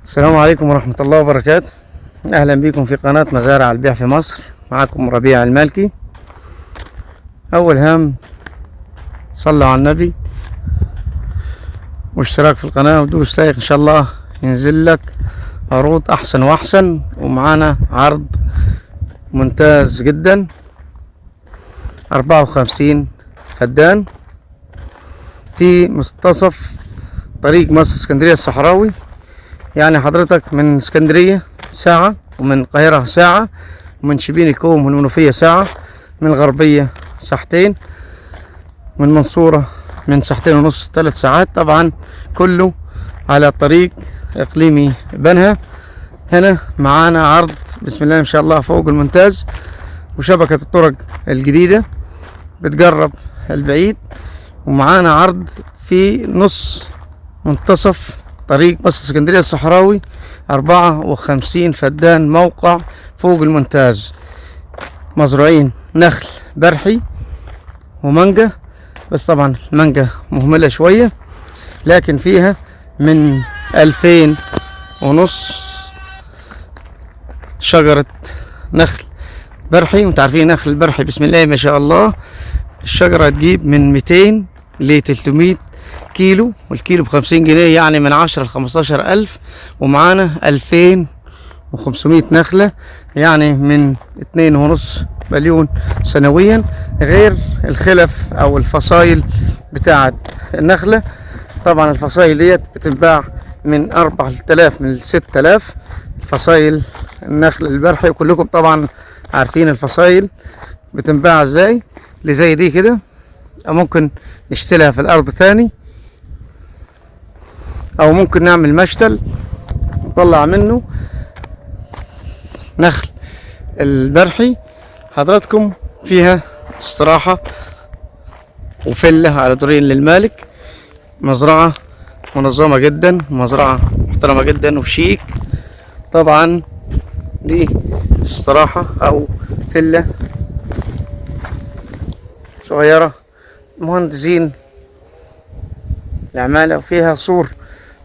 السلام عليكم ورحمة الله وبركاته. أهلا بكم في قناة مزارع البيع في مصر. معكم ربيع المالكي. أول هام صلوا على النبي واشتراك في القناة ودوس لايك، إن شاء الله ينزل لك عروض أحسن وأحسن. ومعانا عرض ممتاز جدا، 54 فدان في منتصف طريق مصر اسكندرية الصحراوي. يعني حضرتك من اسكندرية ساعة، ومن القاهرة ساعة، ومن شبين الكوم والمنوفية ساعة، من الغربية ساعتين، من المنصورة من ساعتين ونص 3 ساعات. طبعا كله على طريق اقليمي بنها. هنا معانا عرض بسم الله ما شاء الله فوق الممتاز، وشبكة الطرق الجديدة بتقرب البعيد. ومعانا عرض في نص منتصف طريق مصر اسكندرية الصحراوي، 54 فدان موقع فوق الممتاز، مزروعين نخل برحي ومانجا. بس طبعا المانجا مهملة شوية، لكن فيها من 2500 شجرة نخل برحي. وانتوا عارفين نخل البرحي بسم الله ما شاء الله الشجرة تجيب من 200 ل 300 كيلو، والكيلو ب50 جنيه، يعني من 10 ل 15 ألف. ومعانا 2500 نخلة، يعني من 2.5 مليون سنويا، غير الخلف أو الفصائل بتاعة النخلة. طبعا الفصائل ديت بتنباع من 4000 من 6000 فصائل النخل البرحي. وكلكم طبعا عارفين الفصائل بتنباع ازاي، اللي زي دي كده، أو ممكن نشتلها في الأرض تاني، او ممكن نعمل مشتل نطلع منه نخل البرحي. حضراتكم فيها استراحة وفلة على دورين للمالك. مزرعة منظمة جدا، مزرعة محترمة جدا وشيك. طبعا دي استراحة او فلة صغيرة مهندسين العمالة، وفيها سور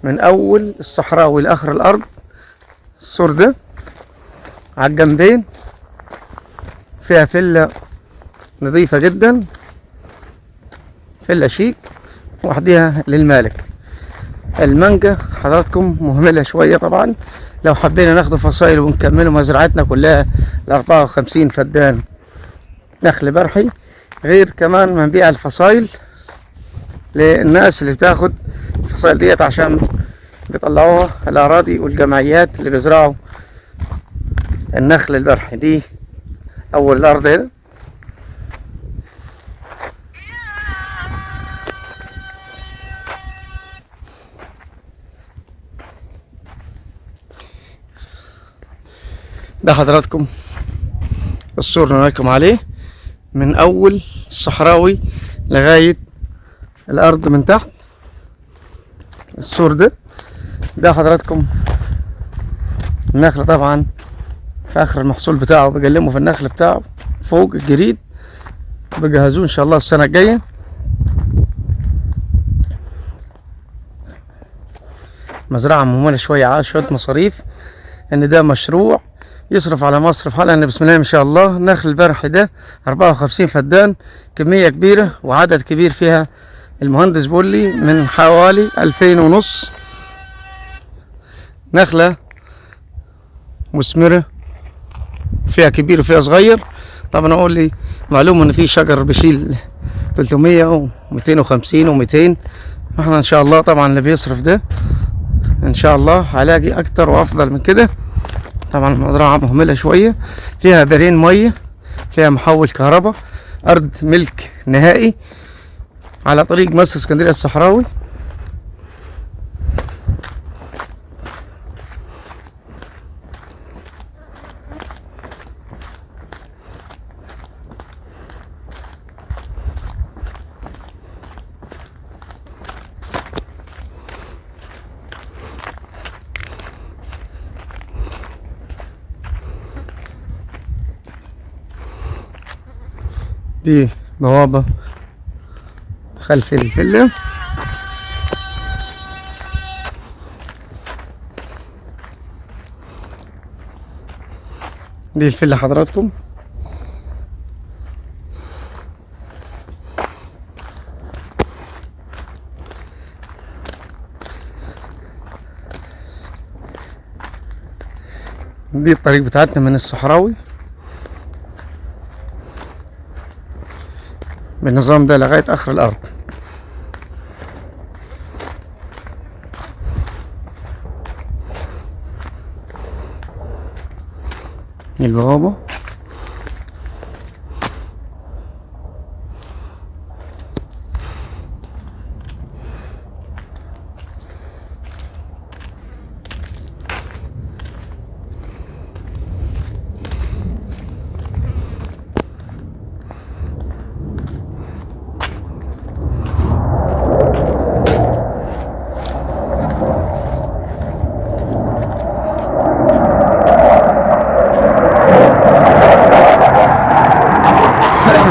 من اول الصحراوي لاخر الارض. السور ده على الجنبين، فيها فيلا نظيفة جدا، فيلا شيك وحديها للمالك. المانجا حضراتكم مهملة شوية طبعا، لو حبينا ناخد فصائل ونكملوا مزرعتنا كلها 54 فدان نخل برحي، غير كمان منبيع الفصائل للناس اللي بتاخد الفصائل ديت عشان بيطلعوها الأراضي والجمعيات اللي بيزرعوا النخل البرحي. دي أول الأرض هنا، ده حضراتكم السور اللي نراكم عليه من أول الصحراوي لغاية الأرض من تحت. السور ده حضراتكم النخل. طبعا في اخر المحصول بتاعه بيقلموا في النخل بتاعه فوق الجريد، بيجهزوه ان شاء الله السنة الجاية. مزرعة مهملة شوية، عايز شوية مصاريف، ان ده مشروع يصرف على مصر في حالة ان بسم الله ما شاء الله. نخل البرحي ده 54 فدان، كمية كبيرة وعدد كبير فيها. المهندس بيقول لي من حوالي 2500 نخلة مثمرة، فيها كبير وفيها صغير. طبعا اقول لي معلومة ان في شجر بيشيل 300 و250 و200. احنا ان شاء الله طبعا اللي بيصرف ده ان شاء الله هلاقي اكتر وافضل من كده. طبعا المزرعة مهملة شوية، فيها دارين مية، فيها محول كهرباء، ارض ملك نهائي على طريق مصر اسكندرية الصحراوي. دي بوابة خلف الفيلا. دي الفيلا حضراتكم. دي الطريق بتاعتنا من الصحراوي بالنظام ده لغاية آخر الأرض. البوابة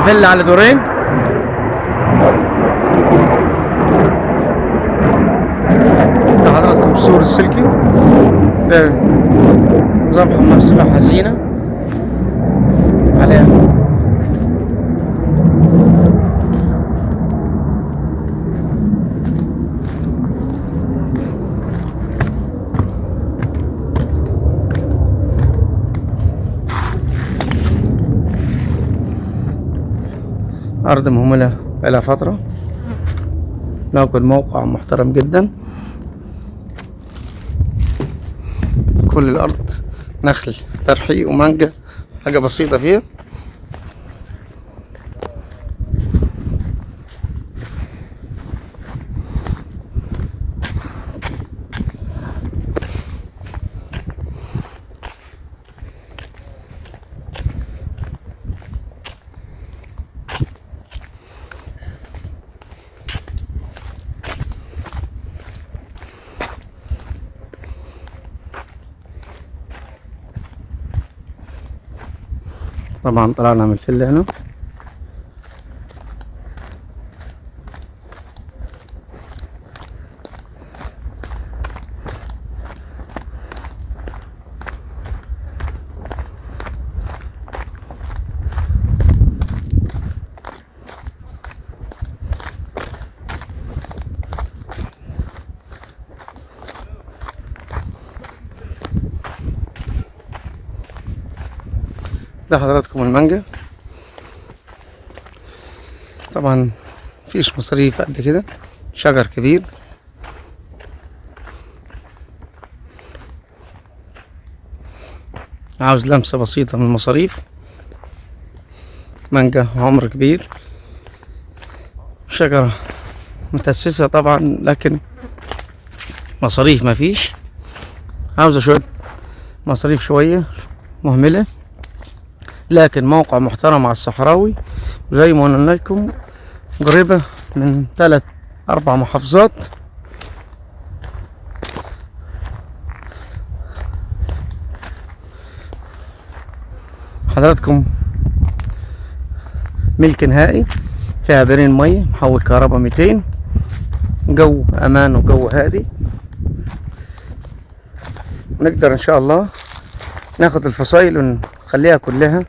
فيلا على دورين. ده حضراتكم السور السلكي، ده نظام حمام سباحة زينة عليها. أرض مهملة بقالها فترة، لكن موقع محترم جدا. كل الأرض نخل ترحيق ومانجا، حاجة بسيطة فيها. طبعا طلعنا من الفيلا هنا. ده حضراتكم المانجا. طبعا مفيش مصاريف قد كده، شجر كبير. عاوز لمسة بسيطة من المصاريف. مانجا عمر كبير، شجرة متأسسة طبعا، لكن مصاريف مفيش. عاوزة شوية مصاريف شوية مهملة، لكن موقع محترم على الصحراوي. زي ما قلنا لكم قريبة من 3-4 محافظات. حضراتكم ملك نهائي، فيها بيرين مية، محول كهرباء 200، جو امان وجو هادي. ونقدر ان شاء الله ناخد الفصائل ونخليها كلها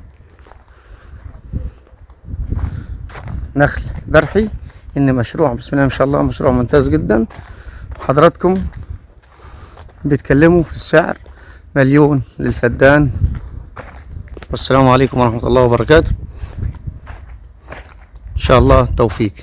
نخل برحي. ان مشروع بسم الله ما شاء الله مشروع ممتاز جدا. حضراتكم بيتكلموا في السعر 1,000,000 للفدان. والسلام عليكم ورحمة الله وبركاته. ان شاء الله توفيق.